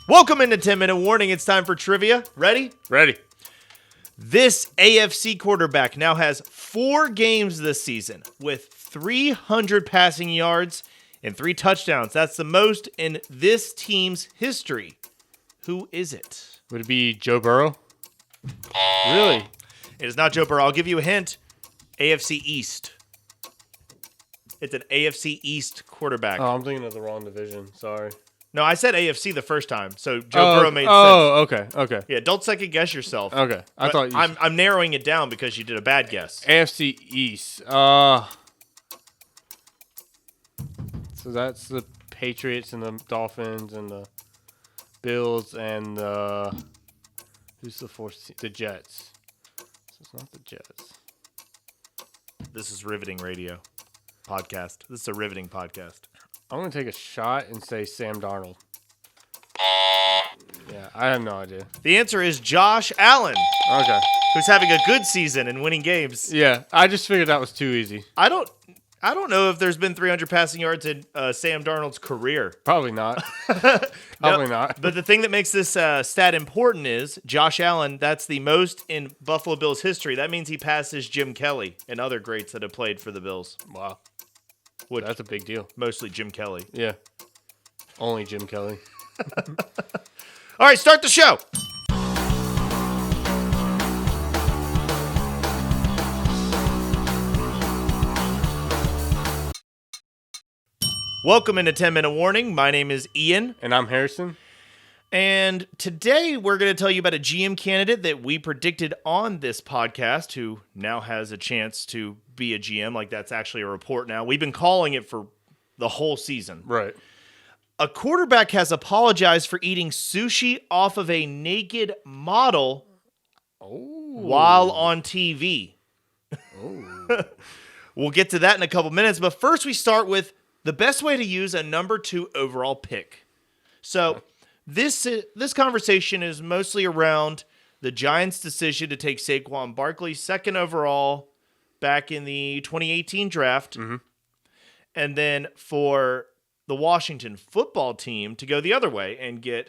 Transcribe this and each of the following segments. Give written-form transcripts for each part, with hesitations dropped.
Welcome into 10-minute warning. It's time for trivia. Ready? Ready. This AFC quarterback now has 4 games this season with 300 passing yards and 3 touchdowns. That's the most in this team's history. Who is it? Would it be Joe Burrow? Really? It is not Joe Burrow. I'll give you a hint. AFC East. It's an AFC East quarterback. Oh, I'm thinking of the wrong division. Sorry. No, I said AFC the first time, so Joe Burrow made sense. Okay. Yeah, don't second guess yourself. Okay. I'm narrowing it down because you did a bad guess. AFC East. So that's the Patriots and the Dolphins and the Bills and who's the fourth? The Jets. So it's not the Jets. This is riveting radio podcast. This is a riveting podcast. I'm going to take a shot and say Sam Darnold. Yeah, I have no idea. The answer is Josh Allen, Okay. who's having a good season and winning games. Yeah, I just figured that was too easy. I don't know if there's been 300 passing yards in Sam Darnold's career. Probably not. Probably not. But the thing that makes this stat important is Josh Allen, that's the most in Buffalo Bills history. That means he passes Jim Kelly and other greats that have played for the Bills. Wow. Which, That's a big deal. mostly Jim Kelly. Yeah. Only Jim Kelly. All right, start the show. Welcome into 10-minute warning. My name is Ian. And I'm Harrison. And today we're going to tell you about a GM candidate that we predicted on this podcast who now has a chance to be a GM. Like, that's actually a report now. We've been calling it for the whole season. Right. A quarterback has apologized for eating sushi off of a naked model while on TV. Oh. We'll get to that in a couple minutes. But first we start with the best way to use a number 2 overall pick. So this conversation is mostly around the Giants' decision to take Saquon Barkley 2nd overall back in the 2018 draft. Mm-hmm. And then for the Washington football team to go the other way and get,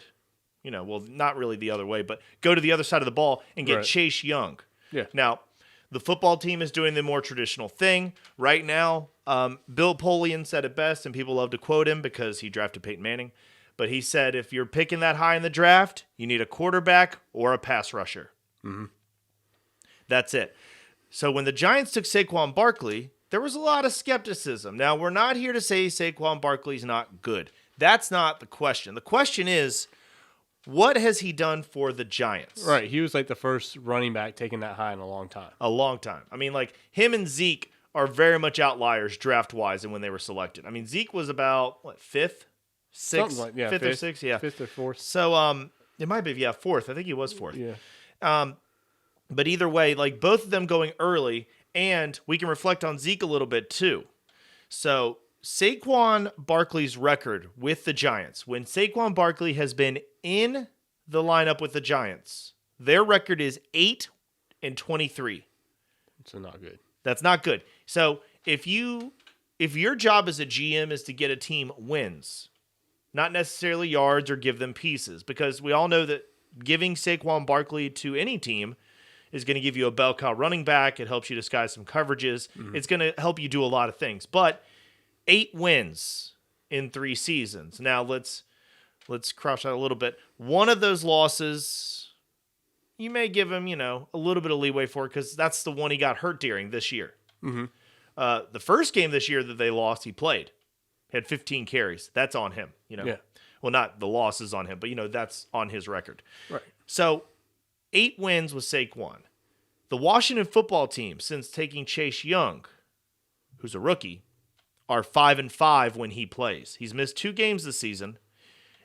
not really the other way, but go to the other side of the ball and get Chase Young. Yeah. Now, the football team is doing the more traditional thing. Right now, Bill Polian said it best, and people love to quote him because he drafted Peyton Manning. But he said, if you're picking that high in the draft, you need a quarterback or a pass rusher. Mm-hmm. That's it. So when the Giants took Saquon Barkley, there was a lot of skepticism. Now, we're not here to say Saquon Barkley's not good. That's not the question. The question is, what has he done for the Giants? Right. He was like the first running back taken that high in a long time. A long time. I mean, like, him and Zeke are very much outliers draft-wise and when they were selected. I mean, Zeke was about, 5th? 6th? 5th or 6th? Yeah. 5th or 4th. So, it might be, 4th. I think he was 4th. Yeah. But either way, like, both of them going early, and we can reflect on Zeke a little bit too. So, Saquon Barkley's record with the Giants, when Saquon Barkley has been in the lineup with the Giants, their record is 8-23. So not good. That's not good. So, if your job as a GM is to get a team wins, not necessarily yards or give them pieces, because we all know that giving Saquon Barkley to any team is going to give you a bell cow running back. It helps you disguise some coverages. Mm-hmm. It's going to help you do a lot of things. But 8 wins in 3 seasons. Now let's crouch out a little bit. One of those losses, you may give him, a little bit of leeway for, because that's the one he got hurt during this year. Mm-hmm. The first game this year that they lost, he played. He had 15 carries. That's on him. Yeah. Well, not the loss is on him, but that's on his record. Right. So 8 wins with Saquon. The Washington football team, since taking Chase Young, who's a rookie, are 5-5 when he plays. He's missed 2 games this season,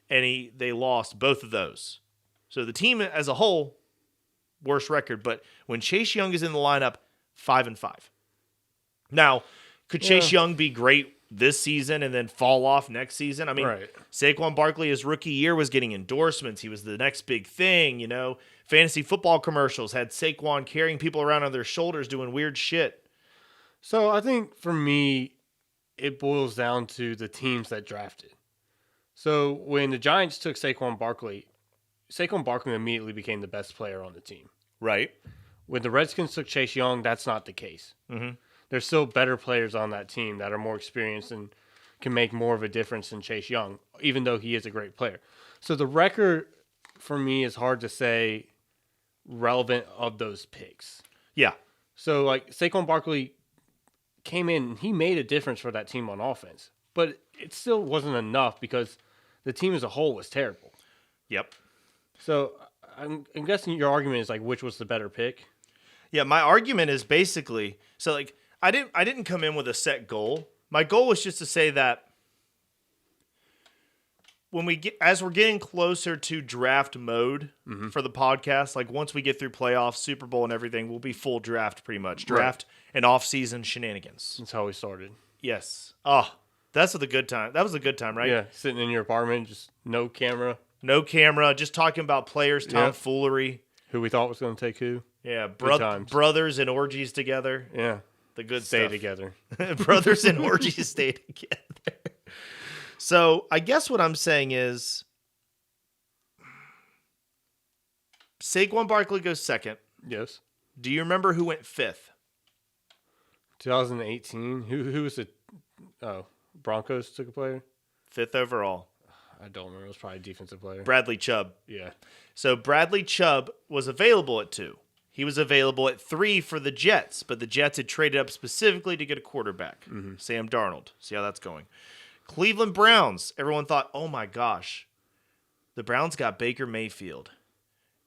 and they lost both of those. So the team as a whole, worst record. But when Chase Young is in the lineup, 5-5. Now, could Chase Young be great this season and then fall off next season? I mean, Saquon Barkley, his rookie year, was getting endorsements. He was the next big thing, Fantasy football commercials had Saquon carrying people around on their shoulders doing weird shit. So I think for me, it boils down to the teams that drafted. So when the Giants took Saquon Barkley immediately became the best player on the team. Right. When the Redskins took Chase Young, that's not the case. Mm-hmm. There's still better players on that team that are more experienced and can make more of a difference than Chase Young, even though he is a great player. So the record for me is hard to say relevant of those picks. Yeah. So like Saquon Barkley came in and he made a difference for that team on offense, but it still wasn't enough because the team as a whole was terrible. Yep. So I'm guessing your argument is like which was the better pick. Yeah, my argument is basically so like I didn't come in with a set goal. My goal was just to say that when we're getting closer to draft mode for the podcast, like once we get through playoffs, Super Bowl and everything, we'll be full draft pretty much. Draft and off-season shenanigans. That's how we started. Yes. Oh, that's the good time. That was a good time, right? Yeah, sitting in your apartment, just no camera. No camera, just talking about players, tomfoolery. Who we thought was going to take who. Yeah, brothers and orgies together. Yeah. The good Stay stuff. together. Brothers and orgies stay together. So I guess what I'm saying is Saquon Barkley goes second. Yes. Do you remember who went fifth? 2018. Who was it? Oh, Broncos took a player? Fifth overall. I don't remember. It was probably a defensive player. Bradley Chubb. Yeah. So Bradley Chubb was available at 2. He was available at 3 for the Jets, but the Jets had traded up specifically to get a quarterback, Sam Darnold. See how that's going. Cleveland Browns. Everyone thought, oh my gosh, the Browns got Baker Mayfield,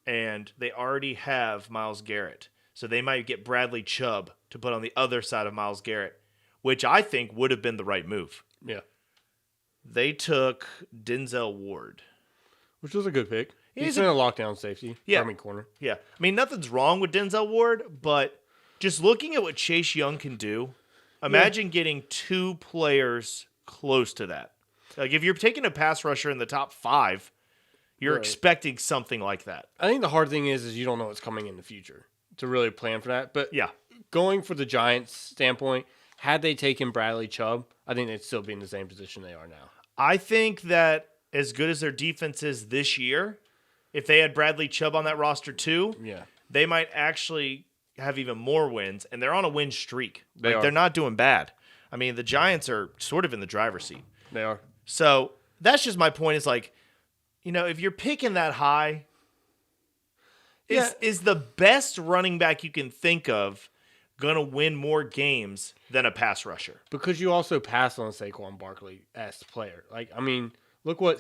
and they already have Myles Garrett. So they might get Bradley Chubb to put on the other side of Myles Garrett, which I think would have been the right move. Yeah. They took Denzel Ward. Which was a good pick. He's a been a lockdown safety. Yeah. Corner. Yeah. I mean, nothing's wrong with Denzel Ward, but just looking at what Chase Young can do, imagine getting 2 players close to that. Like, if you're taking a pass rusher in the top 5, you're expecting something like that. I think the hard thing is you don't know what's coming in the future to really plan for that. But Yeah. going for the Giants' standpoint, had they taken Bradley Chubb, I think they'd still be in the same position they are now. I think that as good as their defense is this year, if they had Bradley Chubb on that roster too, they might actually have even more wins, and they're on a win streak. They're not doing bad. I mean, the Giants are sort of in the driver's seat. They are. So that's just my point is like, if you're picking that high, is the best running back you can think of going to win more games than a pass rusher? Because you also pass on Saquon Barkley-esque player. Like, I mean, look what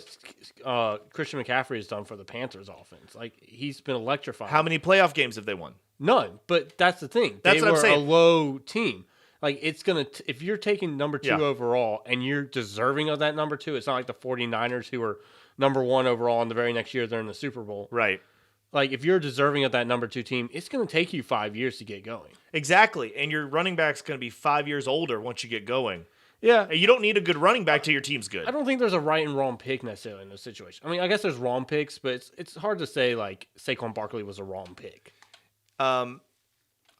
Christian McCaffrey has done for the Panthers offense. Like, he's been electrifying. How many playoff games have they won? None. But that's the thing. That's what I'm saying. A low team. Like, it's going to, if you're taking number 2 overall and you're deserving of that number 2, it's not like the 49ers who are number 1 overall and the very next year they're in the Super Bowl. Right. Like, if you're deserving of that number 2 team, it's going to take you 5 years to get going. Exactly. And your running back's going to be 5 years older once you get going. Yeah. And you don't need a good running back till your team's good. I don't think there's a right and wrong pick necessarily in this situation. I mean, I guess there's wrong picks, but it's hard to say, like, Saquon Barkley was a wrong pick. I'm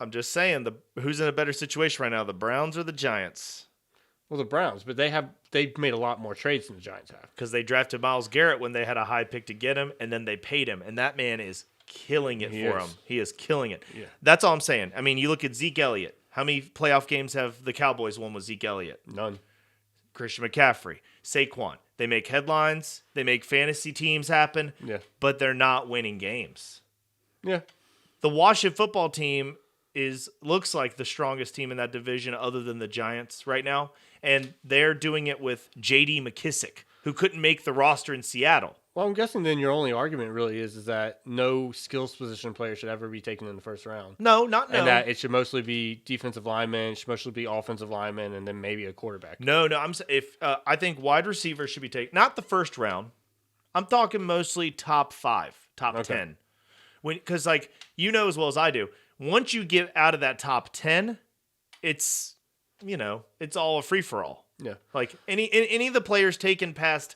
just saying, who's in a better situation right now, the Browns or the Giants? Well, the Browns, but they've made a lot more trades than the Giants have. Because they drafted Myles Garrett when they had a high pick to get him, and then they paid him, and that man is killing it for him. He is killing it. Yeah. That's all I'm saying. I mean, you look at Zeke Elliott. How many playoff games have the Cowboys won with Zeke Elliott? None. Christian McCaffrey, Saquon. They make headlines. They make fantasy teams happen. Yeah. But they're not winning games. Yeah. The Washington football team looks like the strongest team in that division other than the Giants right now. And they're doing it with J.D. McKissick, who couldn't make the roster in Seattle. Well, I'm guessing then your only argument really is that no skills position player should ever be taken in the first round. No. And that it should mostly be defensive linemen, it should mostly be offensive linemen, and then maybe a quarterback. No. I think wide receivers should be taken, not the first round. I'm talking mostly top 5, top 10. Because, as well as I do, once you get out of that top 10, it's all a free-for-all. Yeah. Like, any of the players taken past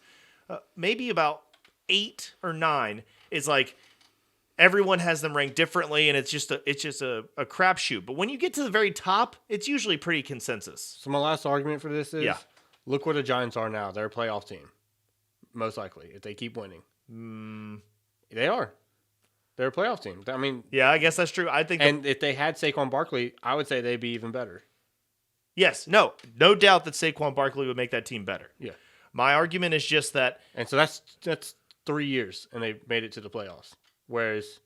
maybe about 8 or 9 is like everyone has them ranked differently, and it's just a crapshoot. But when you get to the very top, it's usually pretty consensus. So my last argument for this is, look where the Giants are now. They're a playoff team. most likely, if they keep winning. They are. They're a playoff team. I mean, yeah, I guess that's true. I think, and if they had Saquon Barkley, I would say they'd be even better. yes, no doubt that Saquon Barkley would make that team better. Yeah. My argument is just that, And so that's 3 years, and they made it to the playoffs. Whereas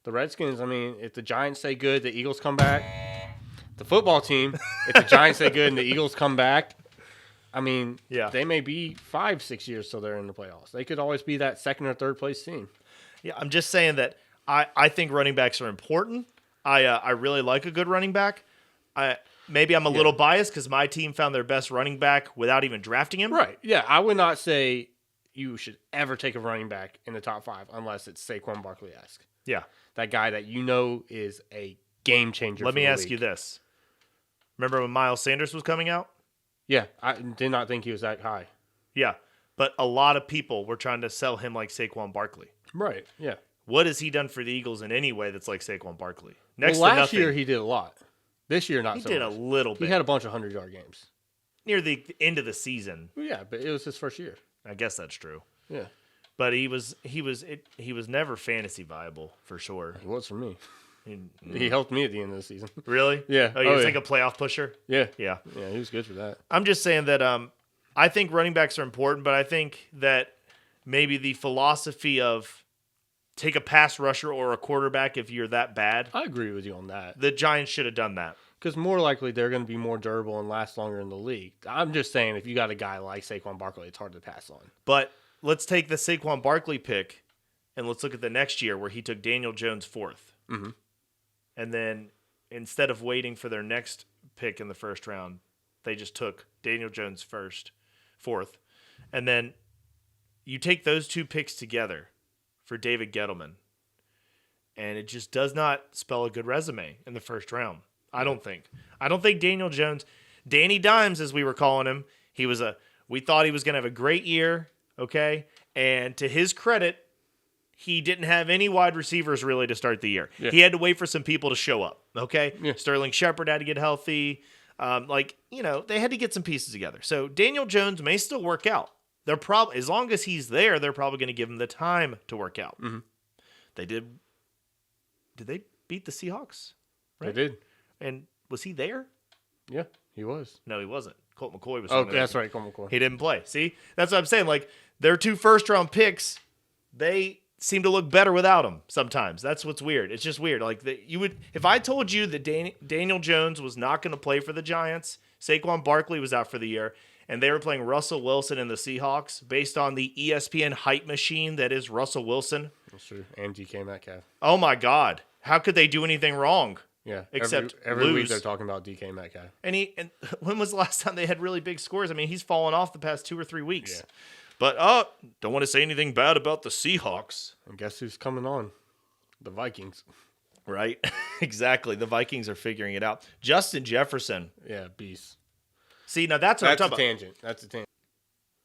the Redskins, I mean, if the Giants stay good, the Eagles come back. The football team, if the Giants stay good and the Eagles come back, I mean, they may be 5-6 years till they're in the playoffs. They could always be that second or third place team. yeah, I'm just saying that I think running backs are important. I really like a good running back. Maybe I'm a little biased because my team found their best running back without even drafting him. Right. Yeah, I would not say you should ever take a running back in the top 5 unless it's Saquon Barkley-esque. Yeah. That guy that you know is a game changer. Let me ask you this. Remember when Miles Sanders was coming out? Yeah, I did not think he was that high. Yeah, but a lot of people were trying to sell him like Saquon Barkley. Right, yeah. What has he done for the Eagles in any way that's like Saquon Barkley? Last year he did a lot. This year, not so much. He did a little bit. He had a bunch of 100-yard games. Near the end of the season. Well, yeah, but it was his first year. I guess that's true. Yeah. But he was never fantasy viable, for sure. He was for me. He helped me at the end of the season. Really? Yeah. Oh, he was like a playoff pusher? Yeah. Yeah. Yeah, he was good for that. I'm just saying that I think running backs are important, but I think that maybe the philosophy of take a pass rusher or a quarterback if you're that bad. I agree with you on that. The Giants should have done that. Because more likely they're going to be more durable and last longer in the league. I'm just saying if you got a guy like Saquon Barkley, it's hard to pass on. But let's take the Saquon Barkley pick and let's look at the next year where he took Daniel Jones 4th. Mm-hmm. And then instead of waiting for their next pick in the first round, they just took Daniel Jones 4th. And then you take those two picks together for David Gettleman, and it just does not spell a good resume in the first round. I don't think Daniel Jones, Danny Dimes, as we were calling him, we thought he was going to have a great year, okay? And to his credit, he didn't have any wide receivers really to start the year. Yeah. He had to wait for some people to show up, okay? Yeah. Sterling Shepard had to get healthy. They had to get some pieces together. So Daniel Jones may still work out. They're probably, as long as he's there, they're probably going to give him the time to work out. Mm-hmm. They did. Did they beat the Seahawks? Right? They did. And was he there? Yeah, he was. No, he wasn't. Colt McCoy was. Oh, that's right, Colt McCoy. He didn't play. See, that's what I'm saying. Like their 2 first-round picks, they seem to look better without him. Sometimes that's what's weird. It's just weird. Like if I told you that Daniel Jones was not going to play for the Giants, Saquon Barkley was out for the year, and they were playing Russell Wilson and the Seahawks based on the ESPN hype machine that is Russell Wilson. That's true. And DK Metcalf. Oh my God! How could they do anything wrong? Yeah, except every lose. week they're talking about DK Metcalf. And when was the last time they had really big scores? I mean, he's fallen off the past 2 or 3 weeks. Yeah. But don't want to say anything bad about the Seahawks. And guess who's coming on? The Vikings. Right? Exactly. The Vikings are figuring it out. Justin Jefferson. Yeah, beast. See, now that's what I'm talking about. That's a tangent.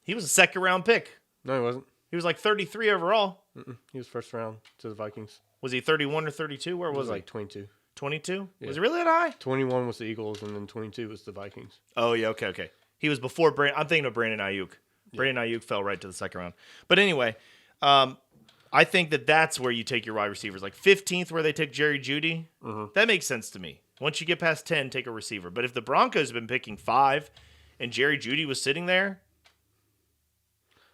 He was a second-round pick. No, he wasn't. He was like 33 overall. He was first round to the Vikings. Was he 31 or 32? Where was he? Like 22. 22? Yeah. Was he really that high? 21 was the Eagles, and then 22 was the Vikings. Oh, yeah, okay. He was before I'm thinking of Brandon Ayuk. Yeah. Brandon Ayuk fell right to the second round. But anyway, I think that's where you take your wide receivers. Like 15th where they took Jerry Jeudy. Mm-hmm. That makes sense to me. Once you get past 10, take a receiver. But if the Broncos have been picking 5 and Jerry Jeudy was sitting there,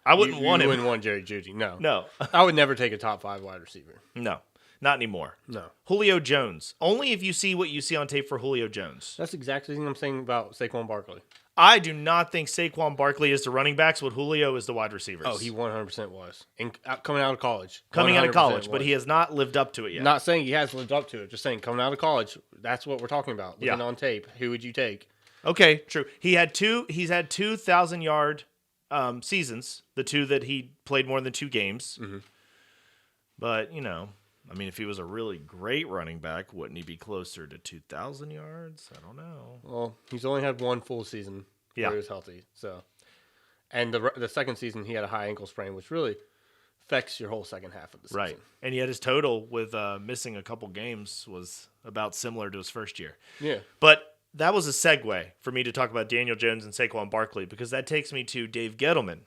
I wouldn't want him. You wouldn't want Jerry Jeudy, no. No. I would never take a top 5 wide receiver. No, not anymore. No. Julio Jones. Only if you see what you see on tape for Julio Jones. That's exactly what I'm saying about Saquon Barkley. I do not think Saquon Barkley is the running backs what Julio is the wide receivers. Oh, he 100% was. And coming out of college. But he has not lived up to it yet. Not saying he has lived up to it. Just saying coming out of college, that's what we're talking about. Looking on tape, who would you take? Okay, true. He's had 2,000-yard seasons, the 2 that he played more than 2 games. Mm-hmm. But, if he was a really great running back, wouldn't he be closer to 2,000 yards? I don't know. Well, he's only had 1 full season where he was healthy. So, and the second season, he had a high ankle sprain, which really affects your whole second half of the season. Right. And yet his total with missing a couple games was about similar to his first year. Yeah. But that was a segue for me to talk about Daniel Jones and Saquon Barkley because that takes me to Dave Gettleman.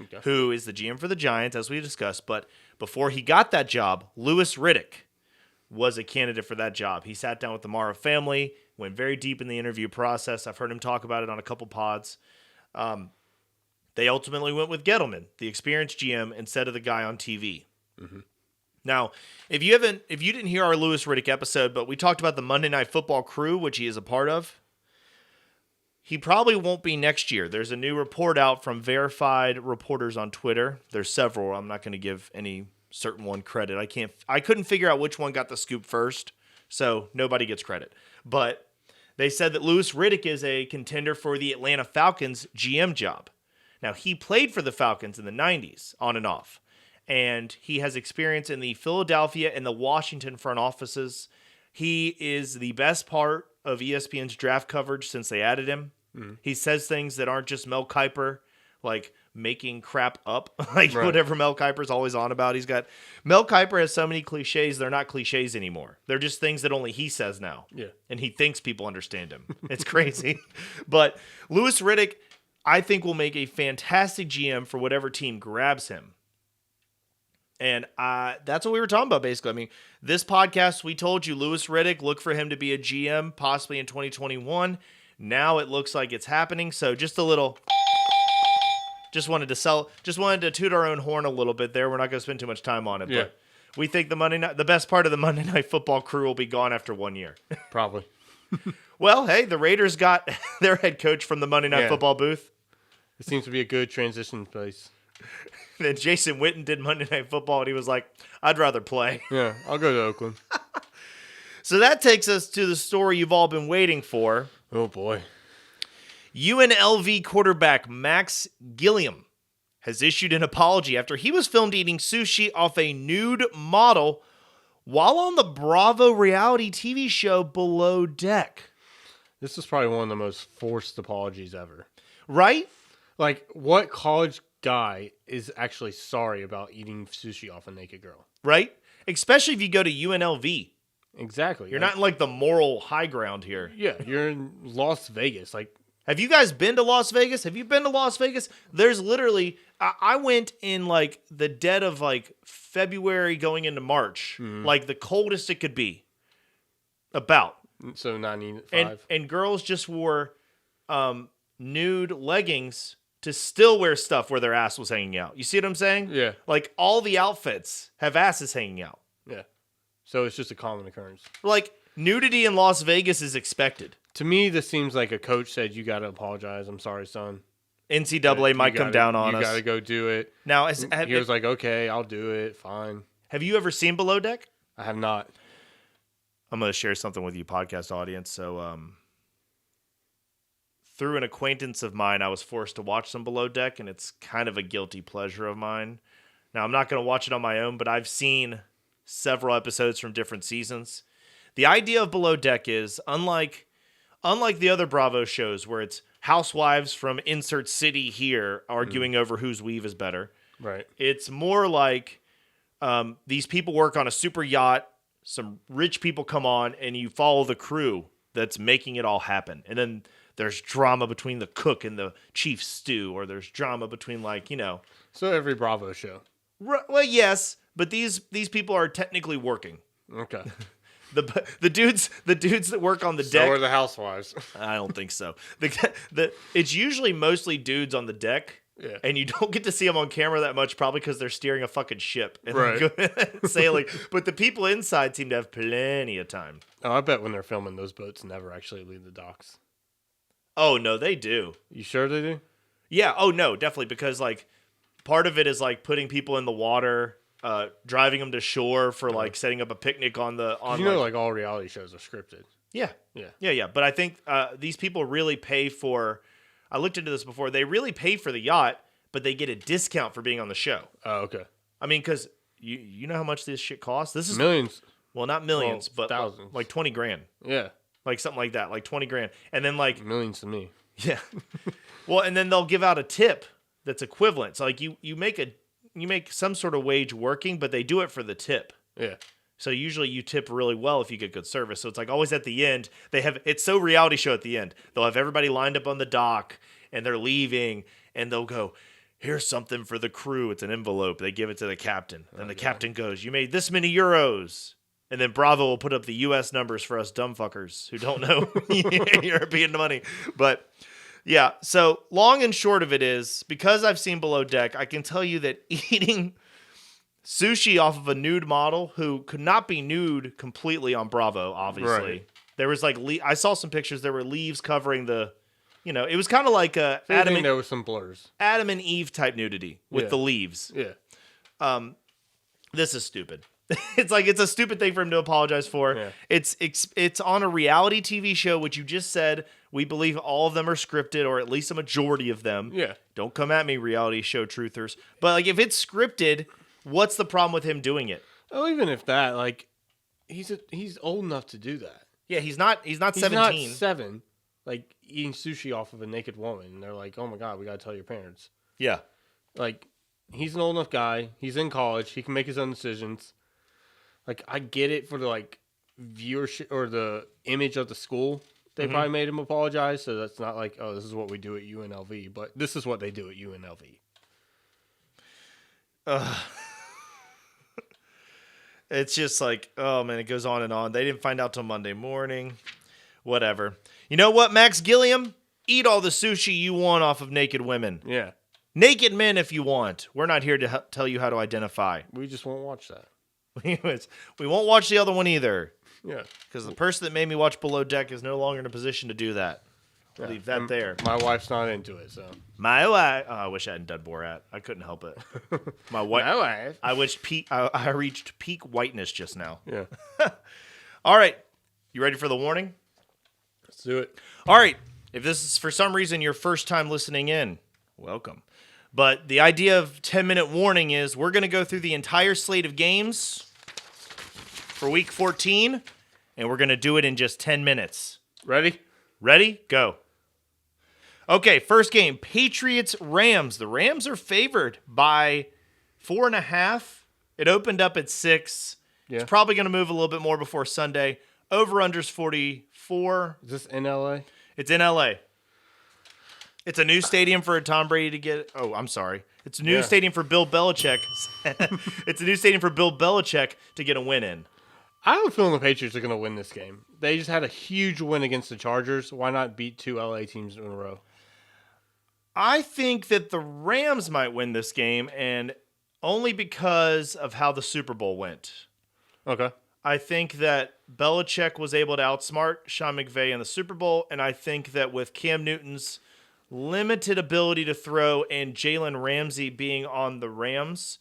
Okay. who is the GM for the Giants, as we discussed. But before he got that job, Louis Riddick was a candidate for that job. He sat down with the Mara family, went very deep in the interview process. I've heard him talk about it on a couple pods. They ultimately went with Gettleman, the experienced GM, instead of the guy on TV. Mm-hmm. Now, if you didn't hear our Louis Riddick episode, but we talked about the Monday Night Football crew, which he is a part of, he probably won't be next year. There's a new report out from verified reporters on Twitter. There's several. I'm not going to give any certain one credit. I couldn't figure out which one got the scoop first, so nobody gets credit. But they said that Louis Riddick is a contender for the Atlanta Falcons GM job. Now, he played for the Falcons in the 90s, on and off. And he has experience in the Philadelphia and the Washington front offices. He is the best part of ESPN's draft coverage since they added him. Mm-hmm. He says things that aren't just Mel Kiper, like making crap up, like right. Whatever Mel Kiper's always on about. Mel Kiper has so many cliches, they're not cliches anymore. They're just things that only he says now. Yeah. And he thinks people understand him. It's crazy. But Louis Riddick, I think, will make a fantastic GM for whatever team grabs him. And that's what we were talking about, basically. I mean, this podcast, we told you, Louis Riddick, look for him to be a GM possibly in 2021. Now it looks like it's happening. So just a little, just wanted to toot our own horn a little bit there. We're not going to spend too much time on it. Yeah. But we think the best part of the Monday Night Football crew will be gone after 1 year. Probably. Well, hey, the Raiders got their head coach from the Monday Night Football booth. It seems to be a good transition place. Then Jason Witten did Monday Night Football, and he was like, I'd rather play. Yeah, I'll go to Oakland. So that takes us to the story you've all been waiting for. Oh, boy. UNLV quarterback Max Gilliam has issued an apology after he was filmed eating sushi off a nude model while on the Bravo reality TV show Below Deck. This is probably one of the most forced apologies ever. Right? Like, what college guy is actually sorry about eating sushi off a naked girl? Right? Especially if you go to UNLV. Exactly. You're not in, like, the moral high ground here. Yeah, you're in Las Vegas. Like, have you guys been to Las Vegas? Have you been to Las Vegas? There's literally, I went in, like, the dead of, like, February going into March. Mm-hmm. Like, the coldest it could be. About. So 95. And girls just wore nude leggings to still wear stuff where their ass was hanging out. You see what I'm saying? Yeah. Like, all the outfits have asses hanging out. Yeah. So it's just a common occurrence. Like, nudity in Las Vegas is expected. To me, this seems like a coach said, you got to apologize. I'm sorry, son. NCAA might come down on us. You got to go do it. Now, he was like, okay, I'll do it. Fine. Have you ever seen Below Deck? I have not. I'm going to share something with you, podcast audience. So, through an acquaintance of mine, I was forced to watch some Below Deck, and it's kind of a guilty pleasure of mine. Now, I'm not going to watch it on my own, but I've seen several episodes from different seasons. The idea of Below Deck is, unlike the other Bravo shows where it's housewives from insert city here arguing over whose weave is better. Right. It's more like these people work on a super yacht, some rich people come on, and you follow the crew that's making it all happen. And then there's drama between the cook and the chief stew, or there's drama between, like, you know. So every Bravo show. Well, yes, but these people are technically working. Okay. The dudes that work on the deck. So are the housewives. I don't think so. It's usually mostly dudes on the deck. Yeah. And you don't get to see them on camera that much, probably because they're steering a fucking ship and right. sailing. But the people inside seem to have plenty of time. Oh, I bet when they're filming, those boats never actually leave the docks. Oh, no, they do. You sure they do? Yeah. Oh, no, definitely. Because, like, part of it is, like, putting people in the water, driving them to shore for, like, setting up a picnic on the... You know, like, all reality shows are scripted. Yeah. Yeah. Yeah. But I think these people really pay for... I looked into this before. They really pay for the yacht, but they get a discount for being on the show. Oh, okay. I mean, because you know how much this shit costs? This is millions. Well, not millions, but thousands. like 20 grand. Yeah. Like something like that, like 20 grand. And then like... Millions to me. Yeah. Well, and then they'll give out a tip that's equivalent. So like you make some sort of wage working, but they do it for the tip. Yeah. So usually you tip really well if you get good service. So it's like always at the end, it's so reality show at the end. They'll have everybody lined up on the dock and they're leaving and they'll go, here's something for the crew. It's an envelope. They give it to the captain. And the captain goes, you made this many euros. And then Bravo will put up the U.S. numbers for us dumb fuckers who don't know European money. But yeah, so long and short of it is, because I've seen Below Deck, I can tell you that eating sushi off of a nude model who could not be nude completely on Bravo, obviously. Right. There was like, I saw some pictures, there were leaves covering the, it was kind of like there was some blurs. Adam and Eve type nudity with the leaves. Yeah. This is stupid. It's a stupid thing for him to apologize for. Yeah. It's on a reality TV show, which you just said we believe all of them are scripted, or at least a majority of them. Yeah. Don't come at me, reality show truthers. But like, if it's scripted, what's the problem with him doing it? Oh, even if that, like, he's old enough to do that. Yeah, he's not 17. He's not 7, like eating sushi off of a naked woman. And they're like, oh my god, we gotta tell your parents. Yeah. Like, he's an old enough guy. He's in college. He can make his own decisions. Like, I get it for the, like, viewership or the image of the school. They probably made him apologize, so that's not like, oh, this is what we do at UNLV. But this is what they do at UNLV. It's just like, oh, man, it goes on and on. They didn't find out till Monday morning. Whatever. You know what, Max Gilliam? Eat all the sushi you want off of naked women. Yeah. Naked men if you want. We're not here to tell you how to identify. We just won't watch that. We won't watch the other one either. Yeah. Because the person that made me watch Below Deck is no longer in a position to do that. I'll leave that there. My wife's not into it, so. My wife. Oh, I wish I hadn't done Borat. I couldn't help it. My wife. I reached peak whiteness just now. Yeah. All right. You ready for the warning? Let's do it. All right. If this is for some reason your first time listening in, welcome. But the idea of 10-minute warning is we're going to go through the entire slate of games for Week 14, and we're going to do it in just 10 minutes. Ready? Ready? Go. Okay, first game, Patriots-Rams. The Rams are favored by 4.5. It opened up at 6. Yeah. It's probably going to move a little bit more before Sunday. Over-under's 44. Is this in LA? It's in LA. It's a new stadium for Tom Brady to get. Oh, I'm sorry. It's a new stadium for Bill Belichick. It's a new stadium for Bill Belichick to get a win in. I have a feeling the Patriots are going to win this game. They just had a huge win against the Chargers. Why not beat 2 LA teams in a row? I think that the Rams might win this game, and only because of how the Super Bowl went. Okay. I think that Belichick was able to outsmart Sean McVay in the Super Bowl, and I think that with Cam Newton's limited ability to throw and Jalen Ramsey being on the Rams,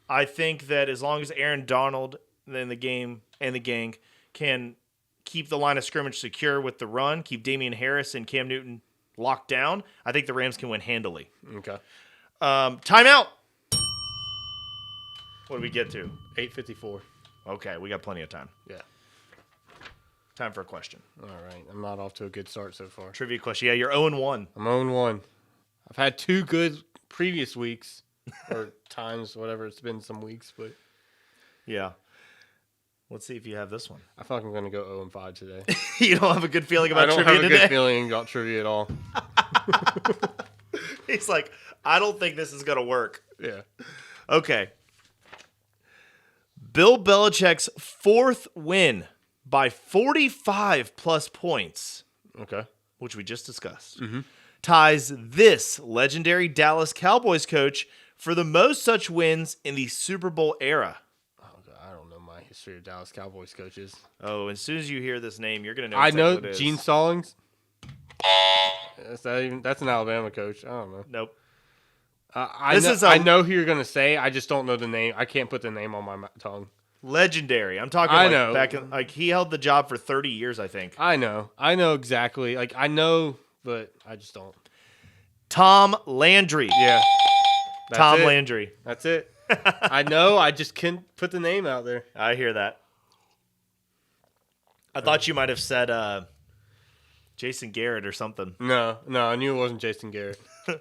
I think that as long as Aaron Donald in the game and the gang can keep the line of scrimmage secure with the run, keep Damian Harris and Cam Newton locked down, I think the Rams can win handily. Okay. Timeout. What do we get to? 8:54. Okay, we got plenty of time. Yeah. Time for a question. All right. I'm not off to a good start so far. Trivia question. Yeah, you're 0-1. I'm 0-1. I've had 2 good previous weeks or times, whatever. It's been some weeks, but yeah. Let's see if you have this one. I feel like I'm going to go 0-5 today. You don't have a good feeling about trivia today? I don't have a good feeling about trivia at all. He's like, I don't think this is going to work. Yeah. Okay. Bill Belichick's 4th win by 45 plus points, Okay. which we just discussed, ties this legendary Dallas Cowboys coach for the most such wins in the Super Bowl era. Oh, God, I don't know my history of Dallas Cowboys coaches. Oh, as soon as you hear this name, you're going to know I exactly know what it is. Gene Stallings. That's an Alabama coach. I don't know. Nope. I know who you're going to say. I just don't know the name. I can't put the name on my tongue. Legendary. I'm talking I like know. back in, like he held the job for 30 years, I think. I know exactly. Like, I know, but I just don't. Tom Landry. Yeah. Tom Landry. That's it. I know. I just can't put the name out there. I hear that. I thought you might have said Jason Garrett or something. No. I knew it wasn't Jason Garrett. All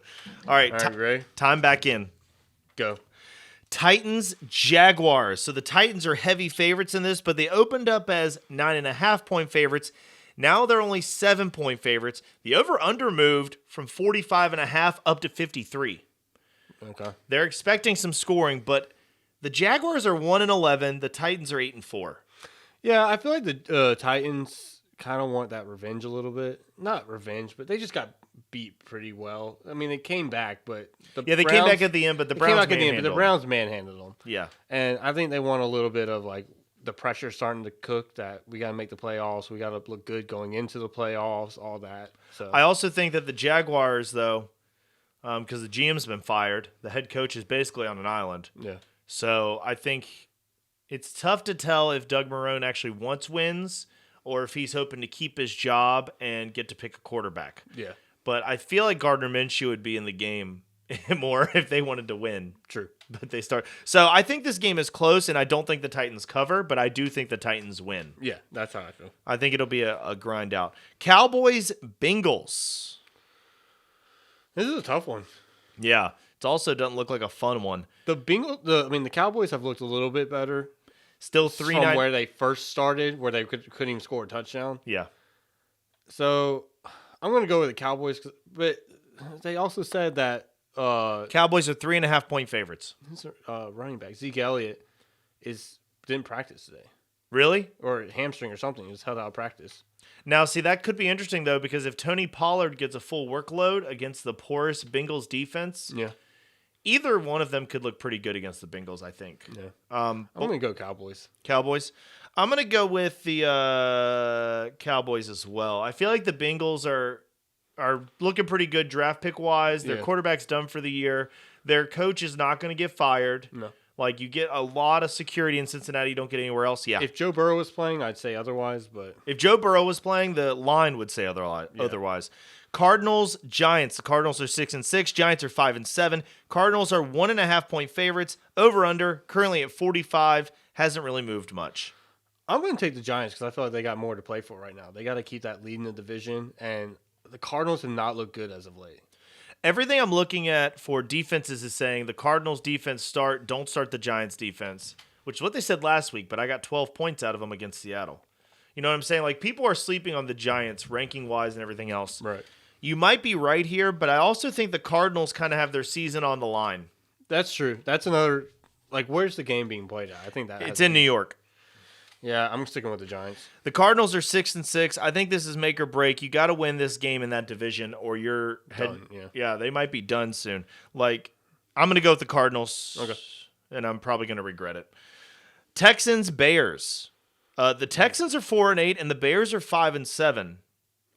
right. All right, Ray. Time back in. Go. Titans, Jaguars. So the Titans are heavy favorites in this, but they opened up as 9.5-point favorites. Now they're only 7-point favorites. The over-under moved from 45.5 up to 53. Okay. They're expecting some scoring, but the Jaguars are 1-11. The Titans are 8-4. Yeah, I feel like the Titans kind of want that revenge a little bit. Not revenge, but they just got beat pretty well. I mean, they came back, but They came back at the end, but the Browns manhandled them. Browns manhandled them. Yeah. And I think they want a little bit of like the pressure starting to cook that we got to make the playoffs. We got to look good going into the playoffs, all that. So I also think that the Jaguars, though, because the GM's been fired, the head coach is basically on an island. yeah. So I think it's tough to tell if Doug Marrone actually wants wins or if he's hoping to keep his job and get to pick a quarterback. Yeah. But I feel like Gardner Minshew would be in the game more if they wanted to win. True. But they start. So I think this game is close, and I don't think the Titans cover, but I do think the Titans win. Yeah, that's how I feel. I think it'll be a grind out. Cowboys, Bengals. This is a tough one. Yeah. It also doesn't look like a fun one. The Cowboys have looked a little bit better. Still From 3-9. where they first started, where they couldn't even score a touchdown. Yeah. So I'm going to go with the Cowboys, but they also said that Cowboys are 3.5-point favorites. running back Zeke Elliott didn't practice today, Really? or hamstring or something. He was held out of practice. Now, see, that could be interesting, though, because if Tony Pollard gets a full workload against the porous Bengals defense, Yeah, either one of them could look pretty good against the Bengals, I think. yeah. I'm I'm going to go Cowboys. Cowboys. I'm going to go with the Cowboys as well. I feel like the Bengals are looking pretty good draft pick wise. Their Yeah. quarterback's done for the year. Their coach is not going to get fired. No. Like, you get a lot of security in Cincinnati you don't get anywhere else. Yeah. If Joe Burrow was playing, I'd say otherwise, but If Joe Burrow was playing, the line would say otherwise. Cardinals, Giants. The Cardinals are 6-6. Giants are 5-7. Cardinals are 1.5-point favorites. Over under currently at 45. Hasn't really moved much. I'm going to take the Giants because I feel like they got more to play for right now. They got to keep that lead in the division, and the Cardinals have not looked good as of late. Everything I'm looking at for defenses is saying the Cardinals defense don't start the Giants defense, which is what they said last week, but I got 12 points out of them against Seattle. You know what I'm saying? Like, people are sleeping on the Giants ranking wise and everything else. Right. You might be right here, but I also think the Cardinals kind of have their season on the line. That's true. That's another, like, where's the game being played at? I think that It's in New York. Yeah, I'm sticking with the Giants. The Cardinals are 6-6. I think this is make or break. You got to win this game in that division, or you're Done, yeah, they might be done soon. Like, I'm gonna go with the Cardinals. Okay. And I'm probably gonna regret it. Texans, Bears. The Texans are 4-8, and the Bears are 5-7.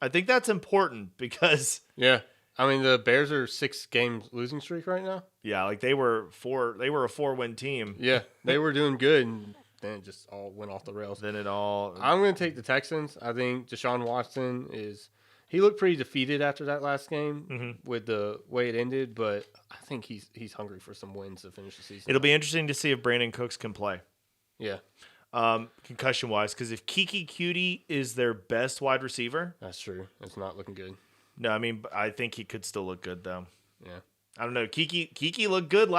I think that's important because Yeah. I mean, the Bears are 6 games losing streak right now. yeah, like they were a 4-win team. Yeah, they were doing good, and then it just all went off the rails. Then it all. I'm going to take the Texans. I think Deshaun Watson he looked pretty defeated after that last game with the way it ended, but I think he's hungry for some wins to finish the season. It'll be interesting to see if Brandon Cooks can play. Yeah, Concussion wise, because if Kiki Cutie is their best wide receiver, that's true. It's not looking good. no, I mean I think he could still look good though. Yeah, I don't know. Kiki looked good.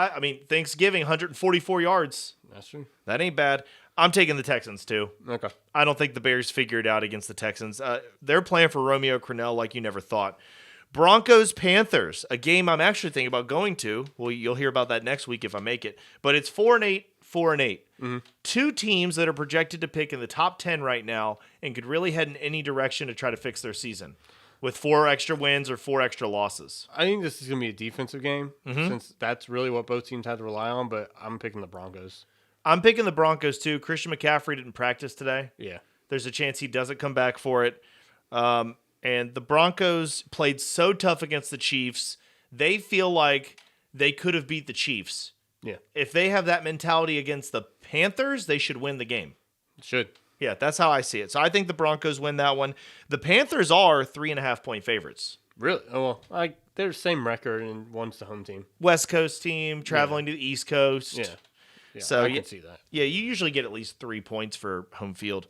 Thanksgiving, 144 yards. that's true. That ain't bad. I'm taking the Texans too. Okay. I don't think the Bears figure it out against the Texans. They're playing for Romeo Crennel like you never thought. Broncos, Panthers, a game I'm actually thinking about going to. Well, you'll hear about that next week if I make it. But it's 4-8, 4-8. Two teams that are projected to pick in the top 10 right now and could really head in any direction to try to fix their season with 4 extra wins or 4 extra losses. I think this is going to be a defensive game since that's really what both teams had to rely on, but I'm picking the Broncos. I'm picking the Broncos too. Christian McCaffrey didn't practice today. Yeah. There's a chance he doesn't come back for it. And the Broncos played so tough against the Chiefs. They feel like they could have beat the Chiefs. Yeah. If they have that mentality against the Panthers, they should win the game. It should. Yeah, that's how I see it. So I think the Broncos win that one. The Panthers are 3.5-point favorites. Really? Oh, well, they're the same record, and one's the home team. West Coast team traveling to the East Coast. Yeah. So I can see that. Yeah, you usually get at least 3 points for home field.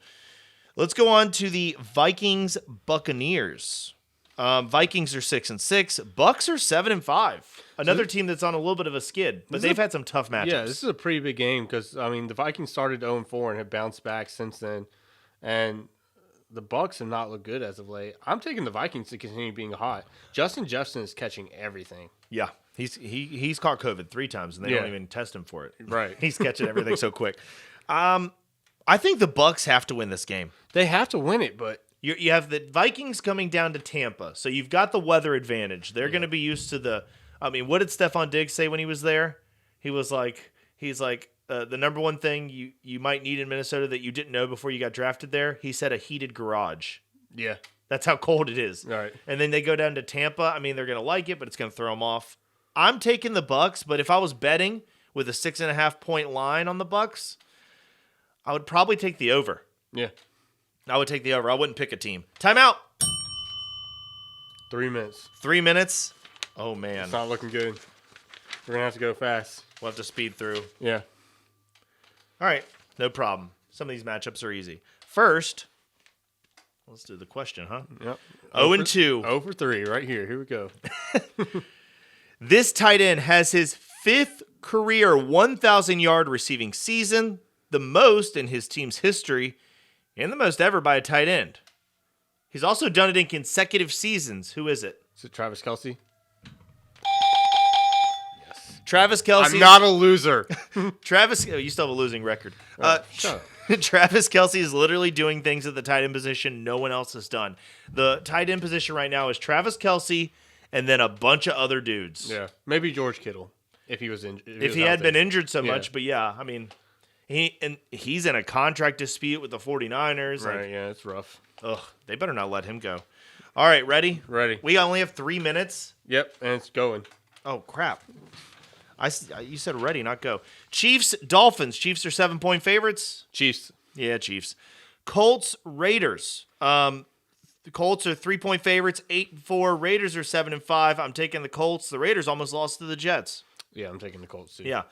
Let's go on to the Vikings Buccaneers. Vikings are 6-6. Bucks are 7-5. Another team that's on a little bit of a skid, but they've had some tough matchups. Yeah, this is a pretty big game because the Vikings started 0-4 and have bounced back since then, and the Bucks have not looked good as of late. I'm taking the Vikings to continue being hot. Justin Jefferson is catching everything. Yeah. He's caught COVID 3 times, and they don't even test him for it. Right. He's catching everything so quick. I think the Bucks have to win this game. They have to win it, but You have the Vikings coming down to Tampa, so you've got the weather advantage. They're going to be used to the. I mean, what did Stephon Diggs say when he was there? He's like, the number one thing you might need in Minnesota that you didn't know before you got drafted there. He said a heated garage. yeah. That's how cold it is. Right. And then they go down to Tampa. I mean, they're going to like it, but it's going to throw them off. I'm taking the Bucks, but if I was betting with a 6.5 point line on the Bucks, I would probably take the over. Yeah. I would take the over. I wouldn't pick a team. Timeout. 3 minutes. 3 minutes. Oh, man. It's not looking good. We're going to have to go fast. We'll have to speed through. Yeah. All right. No problem. Some of these matchups are easy. First, let's do the question, huh? Yep. 0-2. 0 for 3 right here. Here we go. This tight end has his 5th career 1,000-yard receiving season, the most in his team's history, and the most ever by a tight end. He's also done it in consecutive seasons. Who is it? Is it Travis Kelce? Travis Kelce. I'm not a loser. Travis, you still have a losing record. Shut Travis Kelce is literally doing things at the tight end position no one else has done. The tight end position right now is Travis Kelce and then a bunch of other dudes. Yeah. Maybe George Kittle if he was injured. If he had been injured so Yeah. much, but yeah, I mean, he's in a contract dispute with the 49ers. Right, Like, yeah, it's rough. ugh, they better not let him go. All right, ready? Ready. We only have 3 minutes. Yep, and it's going. Oh, crap. You said ready, not go. Chiefs, Dolphins. Chiefs are 7-point favorites. Chiefs. Yeah, Chiefs. Colts, Raiders. The Colts are 3-point favorites, 8-4. Raiders are 7-5. I'm taking the Colts. The Raiders almost lost to the Jets. Yeah, I'm taking the Colts too. Yeah.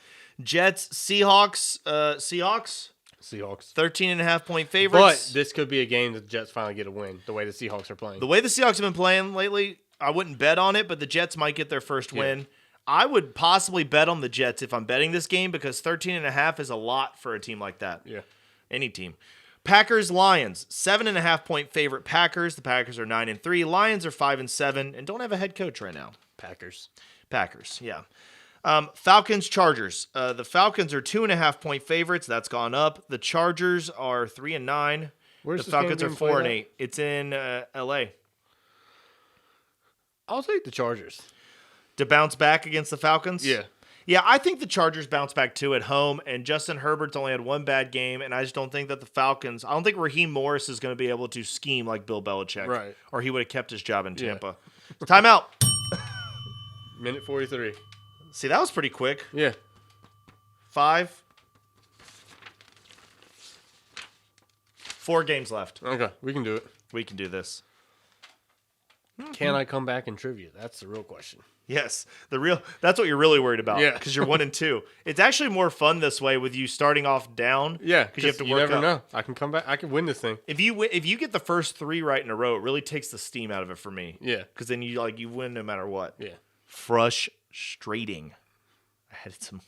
Jets, Seahawks. Seahawks, Seahawks. 13.5-point favorites. But this could be a game that the Jets finally get a win, the way the Seahawks are playing. The way the Seahawks have been playing lately, I wouldn't bet on it, but the Jets might get their first win. I would possibly bet on the Jets if I'm betting this game because 13.5 is a lot for a team like that. Yeah. Any team. Packers, Lions, 7.5-point favorite Packers. The Packers are 9-3. Lions are 5-7 and don't have a head coach right now. Packers, yeah. Falcons, Chargers. The Falcons are 2.5-point favorites. That's gone up. The Chargers are 3-9. Where's The this game Falcons are being played 4-8. It's in L.A. I'll take the Chargers. To bounce back against the Falcons? Yeah. Yeah, I think the Chargers bounce back too at home, and Justin Herbert's only had one bad game, and I just don't think that the Falcons, I don't think Raheem Morris is going to be able to scheme like Bill Belichick. Right. Or he would have kept his job in Tampa. Timeout. Minute 43. See, that was pretty quick. Yeah. 5. 4 games left. Okay, we can do it. We can do this. Can I come back in trivia? That's the real question. Yes, that's what you're really worried about. Yeah. Because you're 1-2. It's actually more fun this way with you starting off down. Yeah, because you have to work never up. know. I can come back. I can win this thing. If you get the first 3 right in a row, it really takes the steam out of it for me. Yeah. Because then you win no matter what. Yeah. Frustrating. I had some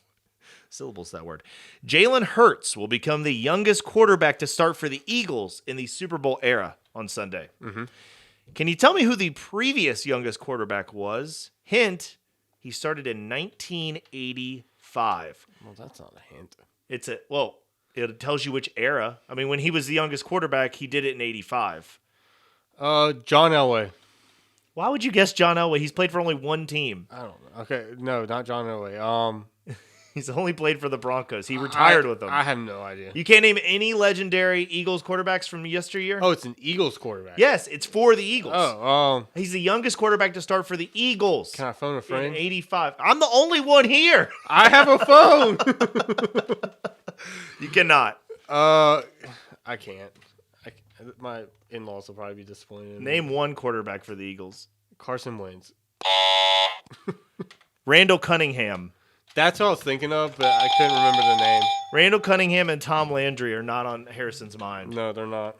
syllables that word. Jalen Hurts will become the youngest quarterback to start for the Eagles in the Super Bowl era on Sunday. Mm-hmm. Can you tell me who the previous youngest quarterback was? Hint, he started in 1985. Well, that's not a hint. It tells you which era. I mean, when he was the youngest quarterback, he did it in 85. John Elway. Why would you guess John Elway? He's played for only one team. I don't know. Okay, no, not John Elway. He's only played for the Broncos. He retired with them. I have no idea. You can't name any legendary Eagles quarterbacks from yesteryear? Oh, it's an Eagles quarterback. Yes, it's for the Eagles. Oh, He's the youngest quarterback to start for the Eagles. can I phone a In friend? 85. I'm the only one here. I have a phone. You cannot. I can't. My in-laws will probably be disappointed in me. Name one quarterback for the Eagles. Carson Wentz. Randall Cunningham. That's what I was thinking of, but I couldn't remember the name. Randall Cunningham and Tom Landry are not on Harrison's mind. No, they're not.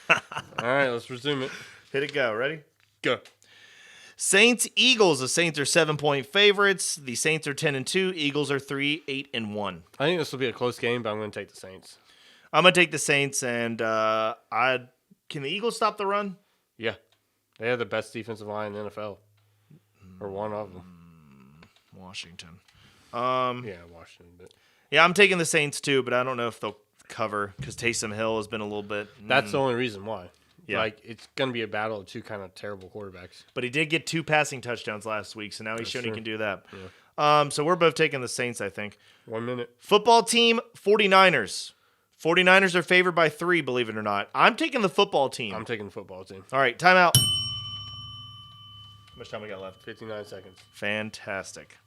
All right, let's resume it. Hit it go. Ready? Go. Saints, Eagles. The Saints are 7-point favorites. The Saints are 10-2. Eagles are 3-8-1. I think this will be a close game, but I'm going to take the Saints. I'm going to take the Saints, and can the Eagles stop the run? Yeah. They have the best defensive line in the NFL. Or one of them. Washington. Yeah, Washington. But Yeah, I'm taking the Saints too, but I don't know if they'll cover because Taysom Hill has been a little bit. that's the only reason why. Yeah. Like, it's going to be a battle of two kind of terrible quarterbacks. But he did get 2 passing touchdowns last week, so now he's shown he true. can do that. Yeah. So we're both taking the Saints, I think. 1 minute. Football team, 49ers. 49ers are favored by 3, believe it or not. I'm taking the football team. I'm taking the football team. All right, timeout. How much time we got left? 59 seconds. Fantastic.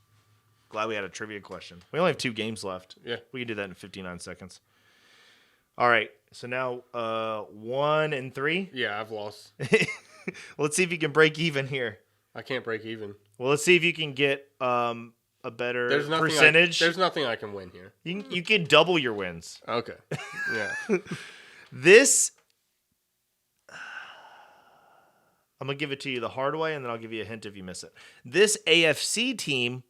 Glad we had a trivia question. We only have 2 games left. Yeah. We can do that in 59 seconds. All right, so now 1 and 3. Yeah, I've lost. Let's see if you can break even here. I can't break even. Well, let's see if you can get a better There's nothing percentage. there's nothing I can win here. You can double your wins. Okay. Yeah. This, I'm going to give it to you the hard way, and then I'll give you a hint if you miss it. This AFC team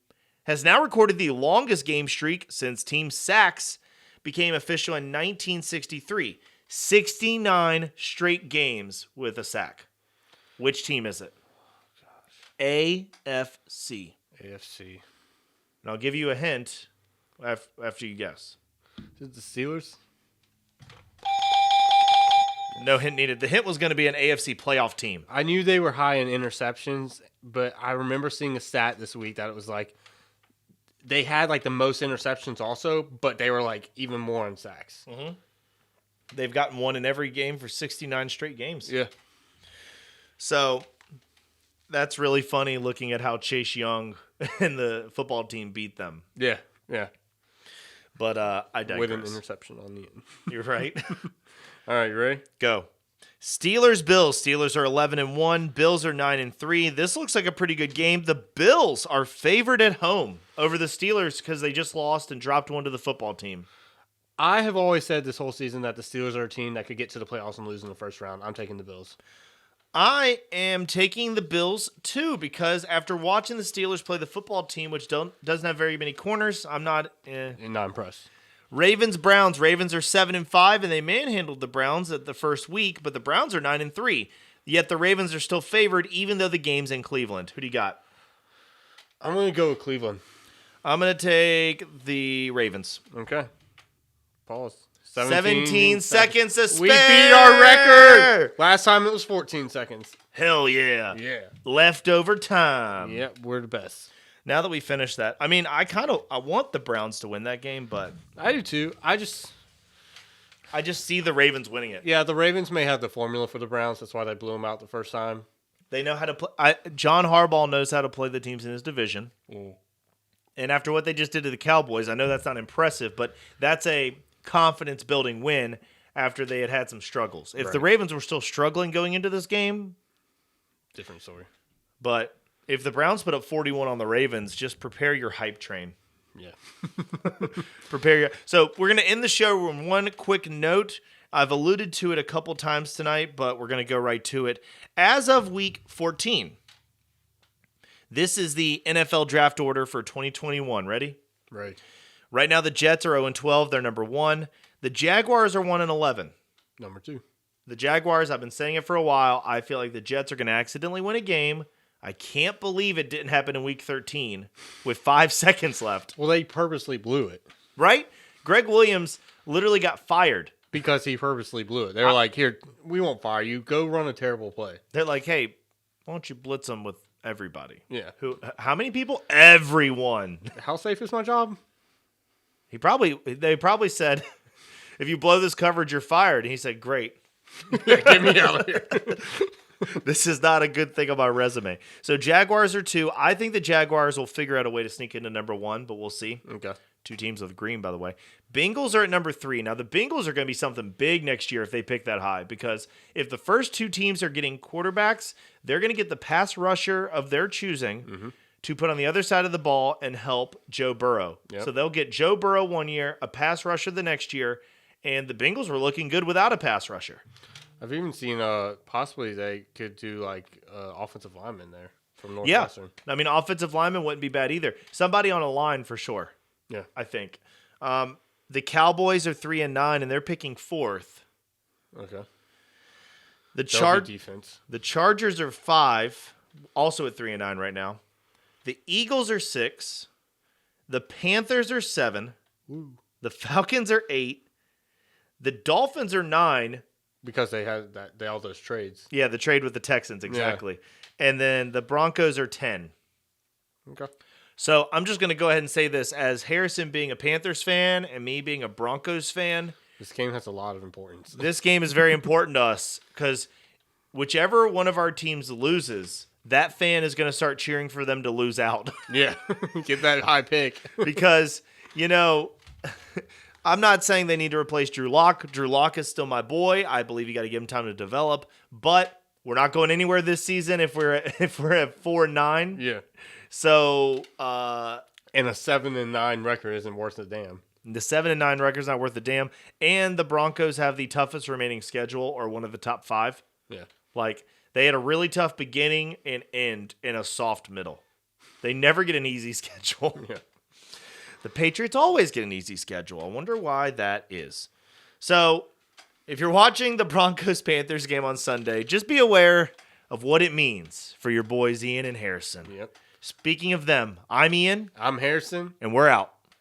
has now recorded the longest game streak since Team Sacks became official in 1963. 69 straight games with a sack. Which team is it? AFC. AFC. And I'll give you a hint after you guess. Is it the Steelers? No hint needed. The hint was going to be an AFC playoff team. I knew they were high in interceptions, but I remember seeing a stat this week that it was like they had like the most interceptions also, but they were like even more in sacks. Mm-hmm. They've gotten one in every game for 69 straight games. Yeah. So that's really funny looking at how Chase Young and the football team beat them. Yeah. Yeah. But I digress. With an interception on the end. You're right. All right, you ready? Go. Steelers, Bills. Steelers are 11-1. Bills are 9-3. This looks like a pretty good game. The Bills are favored at home over the Steelers because they just lost and dropped one to the football team. I have always said this whole season that the Steelers are a team that could get to the playoffs and lose in the first round. I'm taking the Bills. I am taking the Bills too because after watching the Steelers play the football team, which doesn't have very many corners, I'm not not impressed. Ravens, Browns. Ravens are 7-5, and they manhandled the Browns at the first week, but the Browns are 9-3. Yet the Ravens are still favored, even though the game's in Cleveland. Who do you got? I'm going to go with Cleveland. I'm going to take the Ravens. Okay. Pause. 17 seconds to spare. We beat our record. Last time it was 14 seconds. Hell yeah. Yeah. Leftover time. Yep, we're the best. Now that we finished that, I mean, I want the Browns to win that game, but I do too. I just see the Ravens winning it. Yeah, the Ravens may have the formula for the Browns. That's why they blew them out the first time. They know how to play. John Harbaugh knows how to play the teams in his division. And after what they just did to the Cowboys, I know that's not impressive, but that's a confidence-building win after they had some struggles. If the Ravens were still struggling going into this game, different story. But if the Browns put up 41 on the Ravens, just prepare your hype train. Yeah. So we're going to end the show with one quick note. I've alluded to it a couple times tonight, but we're going to go right to it. As of week 14, this is the NFL draft order for 2021. Ready? Right. Right now, the Jets are 0-12. They're number 1. The Jaguars are 1-11. Number 2. The Jaguars, I've been saying it for a while. I feel like the Jets are going to accidentally win a game. I can't believe it didn't happen in week 13 with 5 seconds left. Well, they purposely blew it. Right? Greg Williams literally got fired. Because he purposely blew it. They were like, here, we won't fire you. Go run a terrible play. They're like, hey, why don't you blitz them with everybody? Yeah. How many people? Everyone. How safe is my job? They probably said, if you blow this coverage, you're fired. And he said, great. Get me out of here. This is not a good thing on my resume. So Jaguars are 2. I think the Jaguars will figure out a way to sneak into number 1, but we'll see. Okay. 2 teams with green, by the way. Bengals are at number 3. Now, the Bengals are going to be something big next year if they pick that high, because if the first 2 teams are getting quarterbacks, they're going to get the pass rusher of their choosing to put on the other side of the ball and help Joe Burrow. Yep. So they'll get Joe Burrow one year, a pass rusher the next year, and the Bengals were looking good without a pass rusher. I've even seen possibly they could do like offensive lineman there from Northwestern. Yeah. I mean, offensive lineman wouldn't be bad either. Somebody on a line for sure. Yeah. I think. The Cowboys are 3-9, and they're picking 4th. Okay. The defense. Chargers are 5, also at 3-9 right now. The Eagles are 6. The Panthers are 7. Woo. The Falcons are 8. The Dolphins are 9. Because they had all those trades. Yeah, the trade with the Texans, exactly. Yeah. And then the Broncos are 10. Okay. So I'm just going to go ahead and say this. As Harrison being a Panthers fan and me being a Broncos fan, this game has a lot of importance. This game is very important to us because whichever one of our teams loses, that fan is going to start cheering for them to lose out. Yeah, get that high pick. Because, I'm not saying they need to replace Drew Lock. Drew Lock is still my boy. I believe you got to give him time to develop. But we're not going anywhere this season if we're at 4-9. Yeah. So, and a 7-9 record isn't worth a damn. The 7-9 record is not worth a damn. And the Broncos have the toughest remaining schedule, or one of the top 5. Yeah. Like, they had a really tough beginning and end and a soft middle. They never get an easy schedule. Yeah. The Patriots always get an easy schedule. I wonder why that is. So, if you're watching the Broncos-Panthers game on Sunday, just be aware of what it means for your boys Ian and Harrison. Yep. Speaking of them, I'm Ian. I'm Harrison. And we're out.